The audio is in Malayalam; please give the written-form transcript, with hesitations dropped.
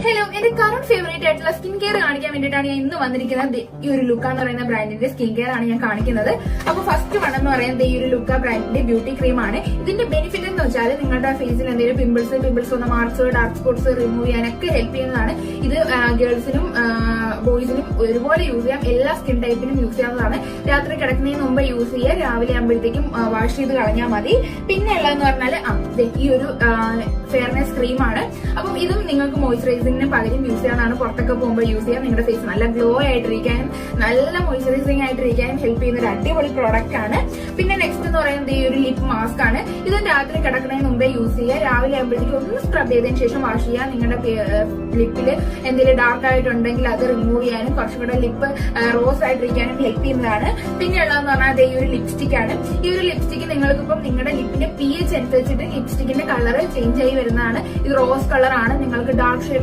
ഹലോ, എന്റെ കറന്റ് ഫേവറേറ്റ് ആയിട്ടുള്ള സ്കിൻ കെയർ കാണിക്കാൻ വേണ്ടിയിട്ടാണ് ഞാൻ ഇന്ന് വന്നിരിക്കുന്നത്. ഈ ഒരു ലുക്ക എന്ന് പറയുന്ന ബ്രാൻഡിന്റെ സ്കിൻ കെയർ ആണ് ഞാൻ കാണിക്കുന്നത്. അപ്പൊ ഫസ്റ്റ് വൺ എന്ന് പറയുന്നത് ഈ ഒരു ലുക്ക ബ്രാൻഡിന്റെ ബ്യൂട്ടി ക്രീം ആണ്. ഇതിന്റെ ബെനിഫിറ്റ് എന്ന് വെച്ചാൽ നിങ്ങളുടെ ഫേസിൽ എന്തെങ്കിലും പിമ്പിൾസ് വന്ന മാർക്സ്, ഡാർക്ക് സ്പോട്ട്സ് റിമൂവ് ചെയ്യാനൊക്കെ ഹെൽപ്പ് ചെയ്യുന്നതാണ്. ഇത് ഗേൾസിനും ബോയ്സിനും ഒരുപോലെ യൂസ് ചെയ്യാം. എല്ലാ സ്കിൻ ടൈപ്പിനും യൂസ് ചെയ്യാവുന്നതാണ്. രാത്രി കിടക്കുന്നതിന് മുമ്പ് യൂസ് ചെയ്യുക. രാവിലെ ആകുമ്പോഴത്തേക്കും വാഷ് ചെയ്ത് കളഞ്ഞാൽ മതി. പിന്നെ ഉള്ളതെന്ന് പറഞ്ഞാൽ ഈ ഒരു ഫെയർനെസ് ക്രീമാണ്. അപ്പം ഇതും നിങ്ങൾക്ക് മോയ്സ്ചറൈസിംഗിന് പകരം യൂസ് ചെയ്യാനാണ്. പുറത്തൊക്കെ പോകുമ്പോൾ യൂസ് ചെയ്യാം. നിങ്ങളുടെ ഫേസ് നല്ല ഗ്ലോ ആയിട്ടിരിക്കാനും നല്ല മോയ്സ്ചറൈസിംഗ് ആയിട്ടിരിക്കാനും ഹെൽപ്പ് ചെയ്യുന്ന ഒരു അടിപൊളി പ്രോഡക്റ്റ് ആണ്. പിന്നെ നെക്സ്റ്റ് എന്ന് പറയുന്നത് ഈ ഒരു ലിപ് മാസ്ക് ആണ്. ഇതും രാത്രി കിടക്കുന്നതിന് മുമ്പേ യൂസ് ചെയ്യുക. രാവിലെ ആകുമ്പോഴത്തേക്കും ഒന്ന് സ്ക്രബ് ചെയ്തതിനു ശേഷം വാഷ് ചെയ്യുക. നിങ്ങളുടെ ലിപ്പിൽ എന്തെങ്കിലും ഡാർക്ക് ആയിട്ടുണ്ടെങ്കിൽ അത് റിമൂവ് ചെയ്യാനും കുറച്ചും കൂടെ ലിപ്പ് റോസ് ആയിട്ടിരിക്കാനും ഹെൽപ്പ് ചെയ്യുന്നതാണ്. പിന്നെ ഉള്ളതെന്ന് പറഞ്ഞാൽ ഈ ഒരു ലിപ്സ്റ്റിക് ആണ്. ഈ ഒരു ലിപ്സ്റ്റിക് നിങ്ങൾക്ക് ഇപ്പം നിങ്ങളുടെ ലിപ്പിന്റെ pH അനുസരിച്ചിട്ട് ലിപ്സ്റ്റിക്കിന്റെ കളർ ചേഞ്ച് ആയി വരുന്നതാണ്. ഇത് റോസ് കളർ ആണ്. നിങ്ങൾക്ക് ഡാർക്ക് ഷെയ്ഡ്